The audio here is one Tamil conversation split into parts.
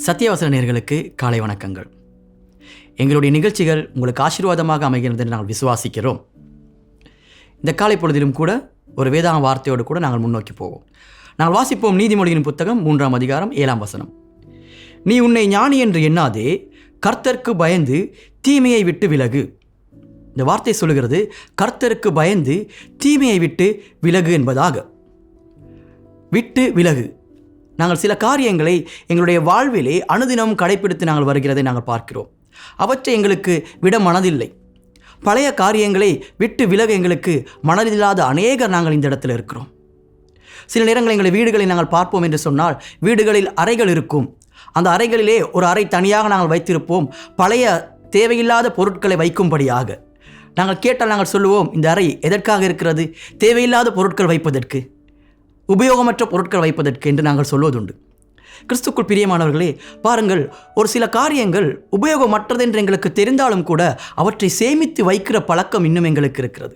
சத்தியவசன நேயர்களுக்கு காலை வணக்கங்கள். எங்களுடைய நிகழ்ச்சிகள் உங்களுக்கு ஆசீர்வாதமாக அமைகிறது என்று நாங்கள் விசுவாசிக்கிறோம். இந்த காலை பொழுதிலும் கூட ஒரு வேதான வார்த்தையோடு கூட நாங்கள் முன்னோக்கி போவோம். நாங்கள் வாசிப்போம் நீதிமொழியின் புத்தகம் 3ஆம் அதிகாரம் 7ஆம் வசனம். நீ உன்னை ஞானி என்று எண்ணாதே, கர்த்தருக்கு பயந்து தீமையை விட்டு விலகு. இந்த வார்த்தை சொல்லுகிறது கர்த்தருக்கு பயந்து தீமையை விட்டு விலகு என்பதாக. விட்டு விலகு. நாங்கள் சில காரியங்களை எங்களுடைய வாழ்விலே அனுதினம் கடைப்பிடித்து நாங்கள் வருகிறதை நாங்கள் பார்க்கிறோம். அவற்றை எங்களுக்கு விட மனதில்லை. பழைய காரியங்களை விட்டு விலக எங்களுக்கு மனதில்லாத அநேகர் நாங்கள் இந்த இடத்துல இருக்கிறோம். சில நேரங்கள் எங்களை வீடுகளை நாங்கள் பார்ப்போம் என்று சொன்னால் வீடுகளில் அறைகள் இருக்கும். அந்த அறைகளிலே ஒரு அறை தனியாக நாங்கள் வைத்திருப்போம், பழைய தேவையில்லாத பொருட்களை வைக்கும்படியாக. நாங்கள் கேட்டால் நாங்கள் சொல்லுவோம், இந்த அறை எதற்காக இருக்கிறது? தேவையில்லாத பொருட்கள் வைப்பதற்கு, உபயோகமற்ற பொருட்கள் வைப்பதற்கு என்று நாங்கள் சொல்வதுண்டு. கிறிஸ்துக்குள் பிரியமானவர்களே, பாருங்கள், ஒரு சில காரியங்கள் உபயோகமற்றது என்று எங்களுக்கு தெரிந்தாலும் கூட அவற்றை சேமித்து வைக்கிற பழக்கம் இன்னும் எங்களுக்கு இருக்கிறது.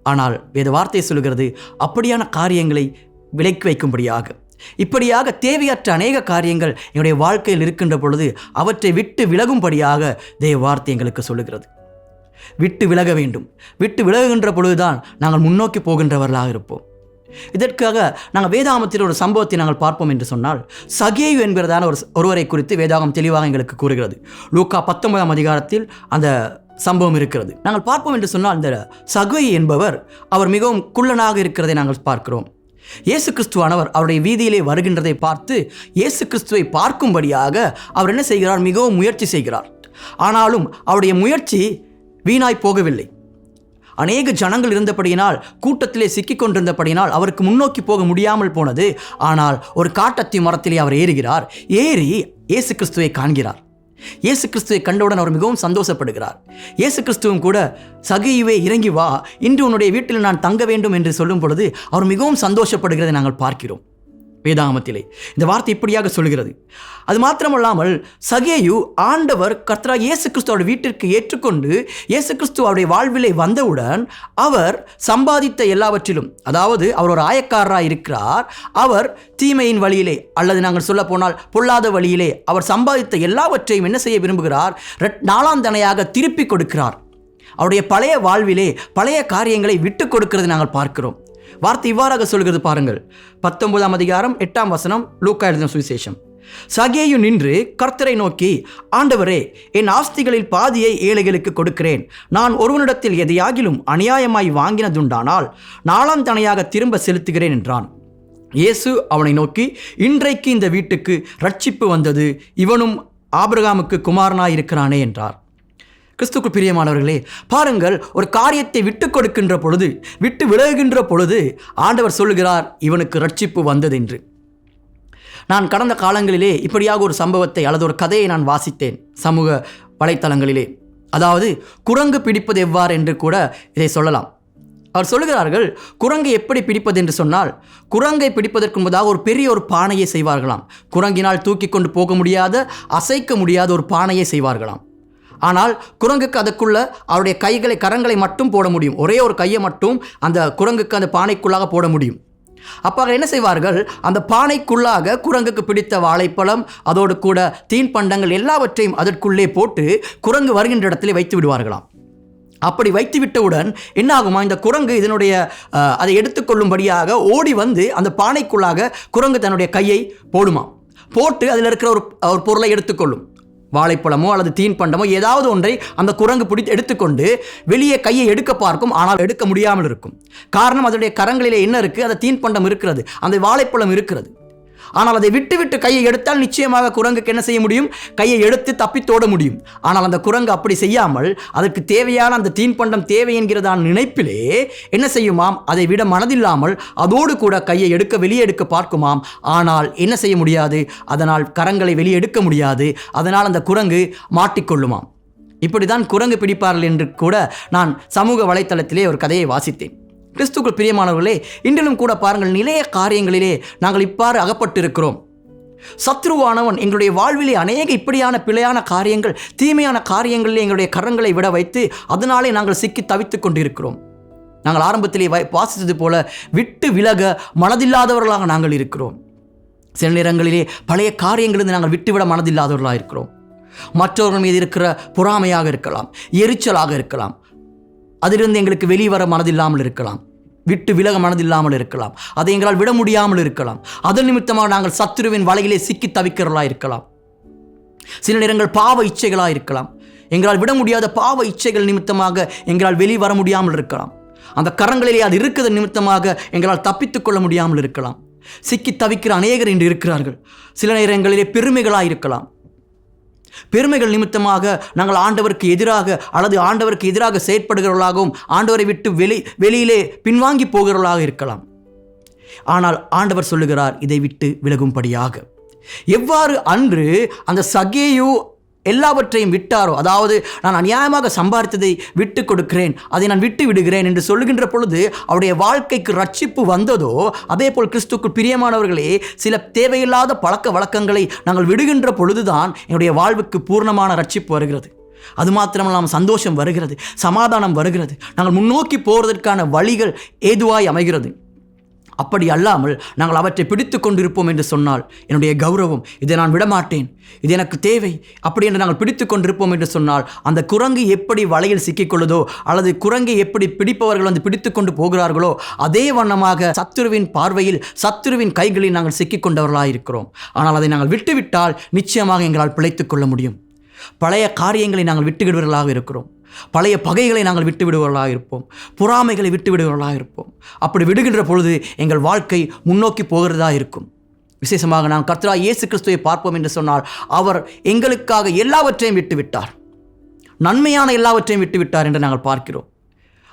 ஆனால் வேத வார்த்தை சொல்கிறது அப்படியான காரியங்களை விலக்கி வைக்கும்படியாக, இப்படியாக தேவையற்ற அநேக காரியங்கள் எங்களுடைய வாழ்க்கையில் இருக்கின்ற பொழுது அவற்றை விட்டு விலகும்படியாக தேவ வார்த்தை எங்களுக்கு சொல்லுகிறது. விட்டு விலக வேண்டும். விட்டு விலகுகின்ற பொழுதுதான் நாங்கள் முன்னோக்கி போகின்றவர்களாக இருப்போம். இதற்காக நாங்கள் வேதாகமத்தில் ஒரு சம்பவத்தை நாங்கள் பார்ப்போம் என்று சொன்னால், சகேயு என்கிறதான ஒருவரை குறித்து வேதாகம் தெளிவாக எங்களுக்கு கூறுகிறது. லூக்கா 19ஆம் அதிகாரத்தில் அந்த சம்பவம் இருக்கிறது. நாங்கள் பார்ப்போம் என்று சொன்னால், இந்த சகேயு என்பவர் அவர் மிகவும் குள்ளனாக இருக்கிறதை நாங்கள் பார்க்கிறோம். இயேசு கிறிஸ்துவானவர் அவருடைய வீதியிலே வருகின்றதை பார்த்து இயேசு கிறிஸ்துவை பார்க்கும்படியாக அவர் என்ன செய்கிறார்? மிகவும் முயற்சி செய்கிறார். ஆனாலும் அவருடைய முயற்சி வீணாய் போகவில்லை. அநேக ஜனங்கள் இருந்தபடியினால், கூட்டத்திலே சிக்கிக் கொண்டிருந்தபடியினால் அவருக்கு முன்னோக்கி போக முடியாமல் போனது. ஆனால் ஒரு காட்டத்தி மரத்திலே அவர் ஏறுகிறார். ஏறி இயேசு கிறிஸ்துவை காண்கிறார். இயேசு கிறிஸ்துவை கண்டவுடன் அவர் மிகவும் சந்தோஷப்படுகிறார். இயேசு கிறிஸ்துவும் கூட, சகேயுவே இறங்கி வா, இன்று உன்னுடைய வீட்டில் நான் தங்க வேண்டும் என்று சொல்லும் பொழுது அவர் மிகவும் சந்தோஷப்படுகிறதை நாங்கள் பார்க்கிறோம். வேதாகமத்திலே இந்த வார்த்தை இப்படியாக சொல்கிறது. அது மாத்திரமல்லாமல் சகேயு ஆண்டவர் கர்த்தராகிய இயேசு கிறிஸ்துவோட வீட்டிற்கு ஏற்றுக்கொண்டு இயேசு கிறிஸ்து அவருடைய வாழ்விலே வந்தவுடன் அவர் சம்பாதித்த எல்லாவற்றிலும், அதாவது அவர் ஒரு ஆயக்காரராக இருக்கிறார், அவர் தீமையின் வழியிலே அல்லது நாங்கள் சொல்ல போனால் பொல்லாத வழியிலே அவர் சம்பாதித்த எல்லாவற்றையும் என்ன செய்ய விரும்புகிறார்? 4ஆம் தனையாக திருப்பி கொடுக்கிறார். அவருடைய பழைய வாழ்விலே பழைய காரியங்களை விட்டு கொடுக்கிறது நாங்கள் பார்க்கிறோம். வார்த்தை இவ்வாறாக சொல்கிறது பாருங்கள். 19ஆம் அதிகாரம் 8ஆம் வசனம், லூக்கா எழுதின சுவிசேஷம். சகேயு நின்று கர்த்தரை நோக்கி, ஆண்டவரே, என் ஆஸ்திகளில் பாதியை ஏழைகளுக்கு கொடுக்கிறேன். நான் ஒருவனிடத்தில் எதையாகிலும் அநியாயமாய் வாங்கினதுண்டானால் 4ஆம் தனையாக திரும்ப செலுத்துகிறேன் என்றான். இயேசு அவனை நோக்கி, இன்றைக்கு இந்த வீட்டுக்கு ரட்சிப்பு வந்தது, இவனும் ஆபிரகாமுக்கு குமாரனாய் இருக்கிறானே என்றார். கிறிஸ்துக்கு பிரியமானவர்களே, பாருங்கள், ஒரு காரியத்தை விட்டு கொடுக்கின்ற பொழுது, விட்டு விலகுகின்ற பொழுது ஆண்டவர் சொல்லுகிறார், இவனுக்கு ரட்சிப்பு வந்தது என்று. நான் கடந்த காலங்களிலே இப்படியாக ஒரு சம்பவத்தை அல்லது ஒரு கதையை நான் வாசித்தேன் சமூக வலைத்தளங்களிலே. அதாவது குரங்கு பிடிப்பது எவ்வாறு என்று கூட இதை சொல்லலாம். அவர் சொல்லுகிறார்கள், குரங்கை எப்படி பிடிப்பது என்று சொன்னால், குரங்கை பிடிப்பதற்கு முன்பதாக ஒரு பெரிய ஒரு பானையை செய்வார்களாம். குரங்கினால் தூக்கி கொண்டு போக முடியாத, அசைக்க முடியாத ஒரு பானையை செய்வார்களாம். ஆனால் குரங்குக்கு அதுக்குள்ள அவருடைய கரங்களை மட்டும் போட முடியும். ஒரே ஒரு கையை மட்டும் அந்த குரங்குக்கு அந்த பானைக்குள்ளாக போட முடியும். அப்போ என்ன செய்வார்கள்? அந்த பானைக்குள்ளாக குரங்குக்கு பிடித்த வாழைப்பழம், அதோடு கூட தீன் பண்டங்கள் எல்லாவற்றையும் அதற்குள்ளே போட்டு குரங்கு வருகின்ற இடத்திலே வைத்து விடுவார்களாம். அப்படி வைத்து விட்டவுடன் என்ன ஆகுமா? இந்த குரங்கு இதனுடைய அதை எடுத்துக்கொள்ளும்படியாக ஓடி வந்து அந்த பானைக்குள்ளாக குரங்கு தன்னுடைய கையை போடுமா. போட்டு அதில் இருக்கிற ஒரு பொருளை எடுத்துக்கொள்ளும். வாழைப்பழமோ அல்லது தீன் பண்டமோ ஏதாவது ஒன்றை அந்த குரங்கு பிடித்து எடுத்துக்கொண்டு வெளியே கையை எடுக்க பார்க்கும். ஆனால் எடுக்க முடியாமல் இருக்கும். காரணம், அதனுடைய கரங்களிலே என்ன இருக்குது? அந்த தீன் பண்டம் இருக்கிறது, அந்த வாழைப்பழம் இருக்கிறது. ஆனால் அதை விட்டு விட்டு கையை எடுத்தால் நிச்சயமாக குரங்குக்கு என்ன செய்ய முடியும்? கையை எடுத்து தப்பித்தோட முடியும். ஆனால் அந்த குரங்கு அப்படி செய்யாமல், அதற்கு தேவையான அந்த தீன் பண்டம் தேவை என்கிறதான நினைப்பிலே என்ன செய்யுமாம்? அதை விட மனதில்லாமல் அதோடு கூட கையை வெளியே எடுக்க பார்க்குமாம். ஆனால் என்ன செய்ய முடியாது? அதனால் கரங்களை வெளியே எடுக்க முடியாது. அதனால் அந்த குரங்கு மாட்டிக்கொள்ளுமாம். இப்படி தான் குரங்கு பிடிப்பார்கள் என்று கூட நான் சமூக வலைத்தளத்திலே ஒரு கதையை வாசித்தேன். கிறிஸ்துக்குள் பிரியமானவர்களே, இன்றிலும் கூட பாருங்கள், நிலைய காரியங்களிலே நாங்கள் இவ்வாறு அகப்பட்டிருக்கிறோம். சத்ருவானவன் எங்களுடைய வாழ்விலே அநேக இப்படியான பிழையான காரியங்கள், தீமையான காரியங்களிலே எங்களுடைய கரங்களை விட வைத்து அதனாலே நாங்கள் சிக்கி தவித்து கொண்டிருக்கிறோம். நாங்கள் ஆரம்பத்திலே வாசித்தது போல விட்டு விலக மனதில்லாதவர்களாக நாங்கள் இருக்கிறோம். சில நேரங்களிலே பழைய காரியங்களிலிருந்து நாங்கள் விட்டுவிட மனதில்லாதவர்களாக இருக்கிறோம். மற்றவர்கள் மீது இருக்கிற பொறாமையாக இருக்கலாம், எரிச்சலாக இருக்கலாம், அதிலிருந்து எங்களுக்கு வெளிவர மனதில்லாமல் இருக்கலாம், விட்டு விலக மனதில்லாமல் இருக்கலாம், அதை எங்களால் விட முடியாமல் இருக்கலாம். அதன் நிமித்தமாக நாங்கள் சத்துருவின் வலையிலே சிக்கி தவிக்கிறவர்களாக இருக்கலாம். சில நேரங்கள் பாவ இச்சைகளாக இருக்கலாம். எங்களால் விட முடியாத பாவ இச்சைகள் நிமித்தமாக எங்களால் வெளிவர முடியாமல் இருக்கலாம். அந்த கரங்களிலே அது இருக்கிற நிமித்தமாக எங்களால் தப்பித்துக் கொள்ள முடியாமல் இருக்கலாம். சிக்கி தவிக்கிற அநேகர் இன்று இருக்கிறார்கள். சில நேரங்களிலே பெருமைகளாக இருக்கலாம். பெருமைகள் நிமித்தமாக நாங்கள் ஆண்டவருக்கு எதிராக அல்லது ஆண்டவருக்கு எதிராக செயற்படுகிறவர்களாகவும் ஆண்டவரை விட்டு வெளியிலே பின்வாங்கி போகிறவர்களாக இருக்கலாம். ஆனால் ஆண்டவர் சொல்லுகிறார், இதை விட்டு விலகும்படியாக. எவ்வாறு அன்று அந்த சகேயு எல்லாவற்றையும் விட்டாரோ, அதாவது நான் அநியாயமாக சம்பாதித்ததை விட்டு கொடுக்கிறேன், அதை நான் விட்டு விடுகிறேன் என்று சொல்லுகின்ற பொழுது அவருடைய வாழ்க்கைக்கு ரட்சிப்பு வந்ததோ, அதே போல் கிறிஸ்துவுக்குள் பிரியமானவர்களே, சில தேவையில்லாத பழக்க வழக்கங்களை நாங்கள் விடுகின்ற பொழுதுதான் என்னுடைய வாழ்வுக்கு பூர்ணமான ரட்சிப்பு வருகிறது. அது மாத்திரமல்லாமல் சந்தோஷம் வருகிறது, சமாதானம் வருகிறது, நாங்கள் முன்னோக்கி போவதற்கான வழிகள் ஏதுவாய் அமைகிறது. அப்படி அல்லாமல் நாங்கள் அவற்றை பிடித்து கொண்டிருப்போம் என்று சொன்னால், என்னுடைய கௌரவம், இதை நான் விடமாட்டேன், இது எனக்கு தேவை, அப்படி என்று நாங்கள் பிடித்து கொண்டிருப்போம் என்று சொன்னால், அந்த குரங்கு எப்படி வலையில் சிக்கிக்கொள்ளுதோ அல்லது குரங்கை எப்படி பிடிப்பவர்கள் வந்து பிடித்து கொண்டு போகிறார்களோ, அதே வண்ணமாக சத்துருவின் பார்வையில், சத்துருவின் கைகளில் நாங்கள் சிக்கிக்கொண்டவர்களாக இருக்கிறோம். ஆனால் அதை நாங்கள் விட்டுவிட்டால் நிச்சயமாக எங்களால் பிழைத்து கொள்ள முடியும். பழைய காரியங்களை நாங்கள் விட்டுவிடுவர்களாக இருக்கிறோம். பழைய பகைகளை நாங்கள் விட்டு விடுவர்களாக இருப்போம். பொறாமைகளை விட்டு விடுவர்களாக இருப்போம். அப்படி விடுகின்ற பொழுது எங்கள் வாழ்க்கை முன்னோக்கி போகிறதா இருக்கும். விசேஷமாக நாம் கர்த்தராகிய இயேசு கிறிஸ்துவை பார்ப்போம் என்று சொன்னால், அவர் எங்களுக்காக எல்லாவற்றையும் விட்டுவிட்டார், நன்மையான எல்லாவற்றையும் விட்டுவிட்டார் என்று நாங்கள் பார்க்கிறோம்.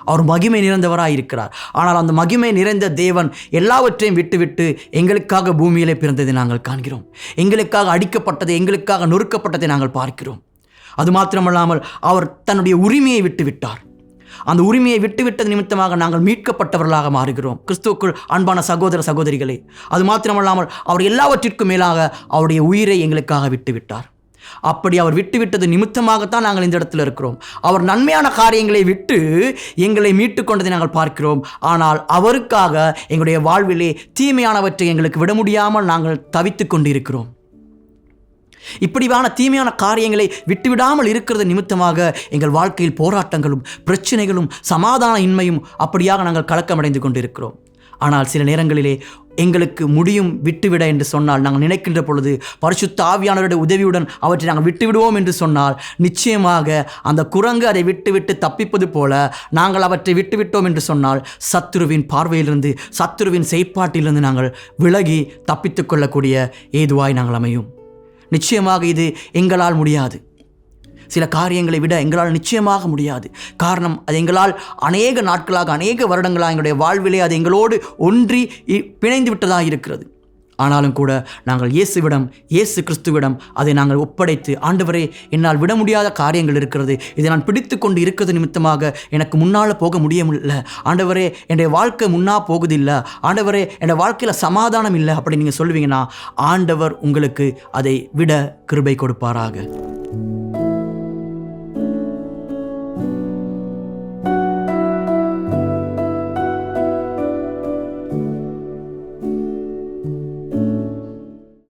அவர் மகிமை நிறைந்தவராக இருக்கிறார். ஆனால் அந்த மகிமை நிறைந்த தேவன் எல்லாவற்றையும் விட்டுவிட்டு எங்களுக்காக பூமியிலே பிறந்ததை நாங்கள் காண்கிறோம். எங்களுக்காக அடிக்கப்பட்டதை, எங்களுக்காக நொறுக்கப்பட்டதை நாங்கள் பார்க்கிறோம். அது மாத்திரமல்லாமல் அவர் தன்னுடைய உரிமையை விட்டுவிட்டார். அந்த உரிமையை விட்டுவிட்டது நிமித்தமாக நாங்கள் மீட்கப்பட்டவர்களாக மாறுகிறோம். கிறிஸ்துவுக்குள் அன்பான சகோதர சகோதரிகளே, அது மாத்திரமல்லாமல் அவர் எல்லாவற்றிற்கும் மேலாக அவருடைய உயிரை எங்களுக்காக விட்டுவிட்டார். அப்படி அவர் விட்டுவிட்டது நிமித்தமாகத்தான் நாங்கள் இந்த இடத்துல இருக்கிறோம். அவர் நன்மையான காரியங்களை விட்டு எங்களை மீட்டு கொண்டதை நாங்கள் பார்க்கிறோம். ஆனால் அவருக்காக எங்களுடைய வாழ்விலே தீமையானவற்றை எங்களுக்கு விட முடியாமல் நாங்கள் தவித்து கொண்டு இருக்கிறோம். இப்படியான தீமையான காரியங்களை விட்டுவிடாமல் இருக்கிறது நிமித்தமாக எங்கள் வாழ்க்கையில் போராட்டங்களும் பிரச்சனைகளும் சமாதான இன்மையும் அப்படியாக நாங்கள் கலக்கமடைந்து கொண்டிருக்கிறோம். ஆனால் சில நேரங்களிலே எங்களுக்கு முடியும் விட்டுவிட என்று சொன்னால், நாங்கள் நினைக்கின்ற பொழுது பரிசுத்த ஆவியானவருடைய உதவியுடன் அவற்றை நாங்கள் விட்டுவிடுவோம் என்று சொன்னால், நிச்சயமாக அந்த குரங்கு அதை விட்டுவிட்டு தப்பிப்பது போல நாங்கள் அவற்றை விட்டுவிட்டோம் என்று சொன்னால், சத்துருவின் பார்வையிலிருந்து, சத்துருவின் செயற்பாட்டிலிருந்து நாங்கள் விலகி தப்பித்து கொள்ளக்கூடிய ஏதுவாய் நாங்கள் அமையும். நிச்சயமாக இது எங்களால் முடியாது. சில காரியங்களை விட எங்களால் நிச்சயமாக முடியாது. காரணம், அது எங்களால் அநேக நாட்களாக, அநேக வருடங்களாக எங்களுடைய வாழ்விலே அது எங்களோடு ஒன்றி பிணைந்து விட்டதாக இருக்கிறது. ஆனாலும் கூட நாங்கள் இயேசு கிறிஸ்துவிடம் அதை நாங்கள் ஒப்படைத்து, ஆண்டவரே, என்னால் விட முடியாத காரியங்கள் இருக்கிறது, இதை நான் பிடித்து கொண்டு இருக்கிறது நிமித்தமாக எனக்கு முன்னால் போக முடியவில்லை, ஆண்டவரே, என்னுடைய வாழ்க்கை முன்னா போகுதில்லை, ஆண்டவரே, என்னுடைய வாழ்க்கையில் சமாதானம் இல்லை, அப்படி நீங்கள் சொல்லுவீங்கன்னா ஆண்டவர் உங்களுக்கு அதை விட கிருபை கொடுப்பாராக.